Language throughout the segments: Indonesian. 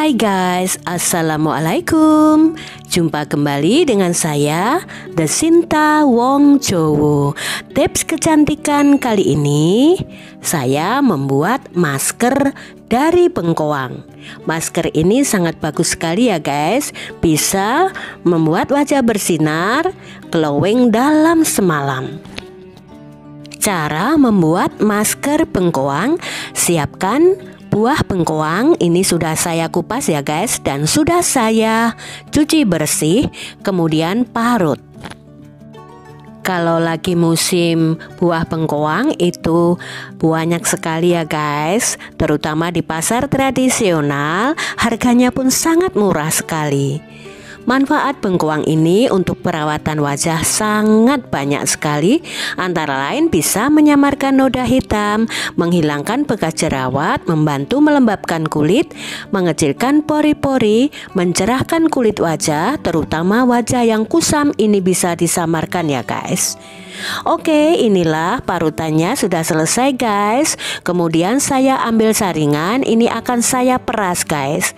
Hai guys, Assalamualaikum. Jumpa kembali dengan saya, Desinta Wong Jowo. Tips kecantikan kali ini, saya membuat masker dari bengkoang. Masker ini sangat bagus sekali ya guys. Bisa membuat wajah bersinar, glowing dalam semalam. Cara membuat masker bengkoang, siapkan buah bengkoang. Ini sudah saya kupas ya guys, dan sudah saya cuci bersih, kemudian parut. Kalau lagi musim buah bengkoang itu banyak sekali ya guys, terutama di pasar tradisional, harganya pun sangat murah sekali. Manfaat bengkoang ini untuk perawatan wajah sangat banyak sekali. Antara lain bisa menyamarkan noda hitam, menghilangkan bekas jerawat, membantu melembabkan kulit, mengecilkan pori-pori, mencerahkan kulit wajah, terutama wajah yang kusam ini bisa disamarkan ya guys. Oke, inilah parutannya sudah selesai guys. Kemudian saya ambil saringan, ini akan saya peras guys.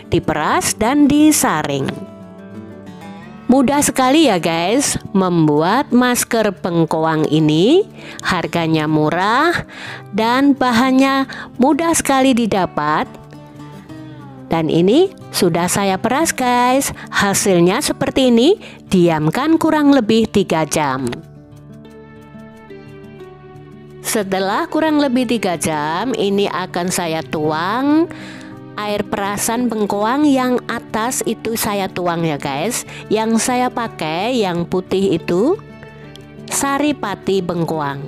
Diperas dan disaring. Mudah sekali ya guys membuat masker bengkoang ini. Harganya murah dan bahannya mudah sekali didapat. Dan ini sudah saya peras guys. Hasilnya seperti ini. Diamkan kurang lebih 3 jam. Setelah kurang lebih 3 jam, ini akan saya tuang air perasan bengkoang. Yang atas itu saya tuang ya guys. Yang saya pakai yang putih itu saripati bengkoang.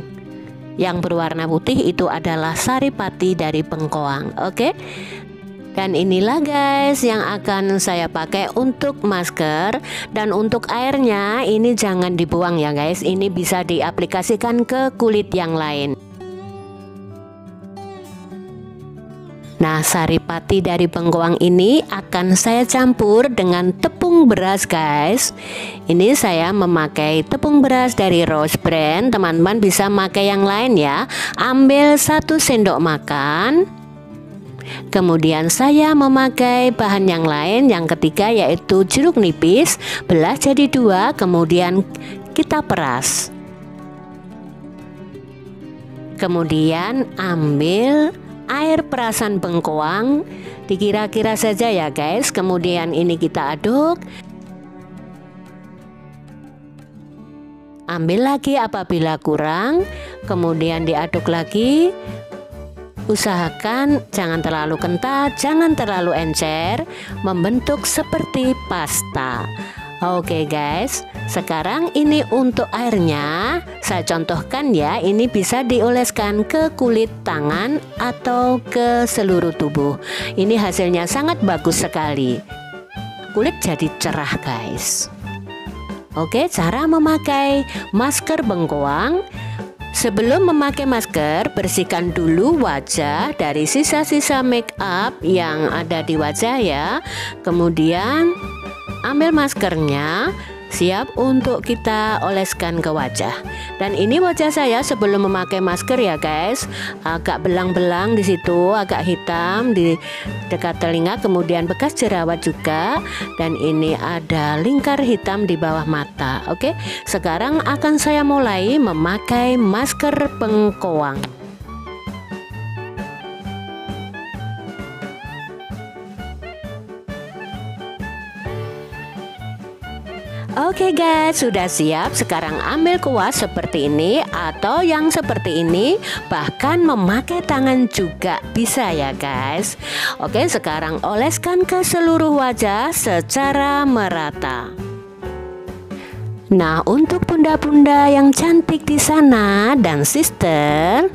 Yang berwarna putih itu adalah saripati dari bengkoang. Oke. Dan inilah guys yang akan saya pakai untuk masker. Dan untuk airnya ini jangan dibuang ya guys. Ini bisa diaplikasikan ke kulit yang lain. Nah, saripati dari bengkoang ini akan saya campur dengan tepung beras guys. Ini saya memakai tepung beras dari Rose Brand. Teman-teman bisa pakai yang lain ya. Ambil 1 sendok makan. Kemudian saya memakai bahan yang lain, yang ketiga yaitu jeruk nipis. Belah jadi 2, kemudian kita peras. Kemudian ambil air perasan bengkoang, dikira-kira saja ya guys. Kemudian ini kita aduk. Ambil lagi apabila kurang, kemudian diaduk lagi. Usahakan jangan terlalu kental, jangan terlalu encer, membentuk seperti pasta. Oke guys, sekarang ini untuk airnya saya contohkan ya. Ini bisa dioleskan ke kulit tangan atau ke seluruh tubuh. Ini hasilnya sangat bagus sekali. Kulit jadi cerah guys. Oke, cara memakai masker bengkoang. Sebelum memakai masker, bersihkan dulu wajah dari sisa-sisa make up yang ada di wajah ya. Kemudian ambil maskernya, siap untuk kita oleskan ke wajah. Dan ini wajah saya sebelum memakai masker ya guys, agak belang-belang di situ, agak hitam di dekat telinga, kemudian bekas jerawat juga, dan ini ada lingkar hitam di bawah mata. Oke, sekarang akan saya mulai memakai masker bengkoang. Oke guys, sudah siap. Sekarang ambil kuas seperti ini atau yang seperti ini, bahkan memakai tangan juga bisa ya guys. Oke, sekarang oleskan ke seluruh wajah secara merata. Nah, untuk bunda-bunda yang cantik di sana dan sister,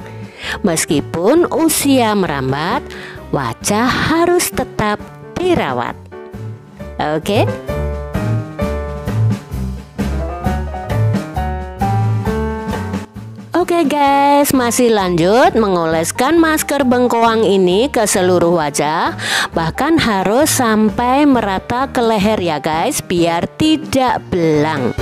meskipun usia merambat, wajah harus tetap dirawat. Oke. Oke guys, masih lanjut mengoleskan masker bengkoang ini ke seluruh wajah. Bahkan harus sampai merata ke leher ya guys, biar tidak belang.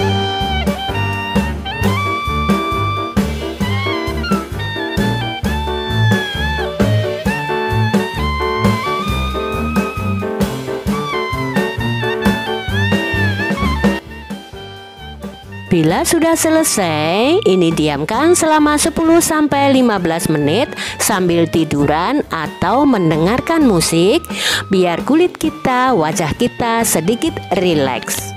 Bila sudah selesai, ini diamkan selama 10-15 menit sambil tiduran atau mendengarkan musik biar kulit kita, wajah kita sedikit rileks.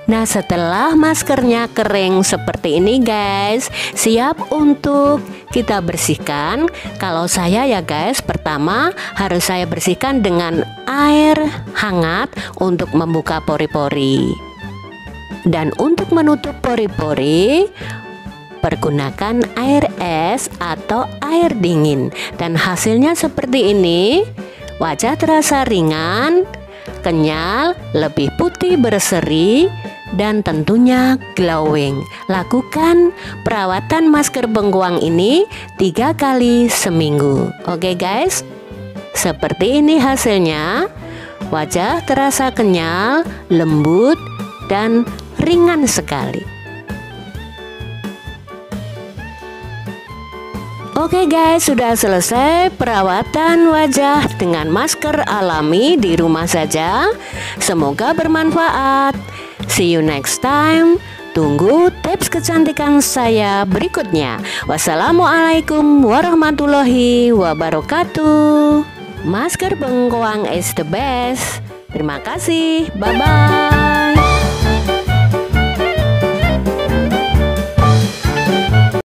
Nah, setelah maskernya kering seperti ini guys, siap untuk kita bersihkan. Kalau saya ya guys, pertama harus saya bersihkan dengan air hangat untuk membuka pori-pori. Dan untuk menutup pori-pori, pergunakan air es atau air dingin. Dan hasilnya seperti ini, wajah terasa ringan, kenyal, lebih putih berseri, dan tentunya glowing. Lakukan perawatan masker bengkoang ini 3 kali seminggu. Oke guys, seperti ini hasilnya. Wajah terasa kenyal, lembut, dan ringan sekali. Oke guys, sudah selesai perawatan wajah dengan masker alami di rumah saja. Semoga bermanfaat. See you next time. Tunggu tips kecantikan saya berikutnya. Wassalamualaikum warahmatullahi wabarakatuh. Masker bengkoang is the best. Terima kasih. Bye-bye.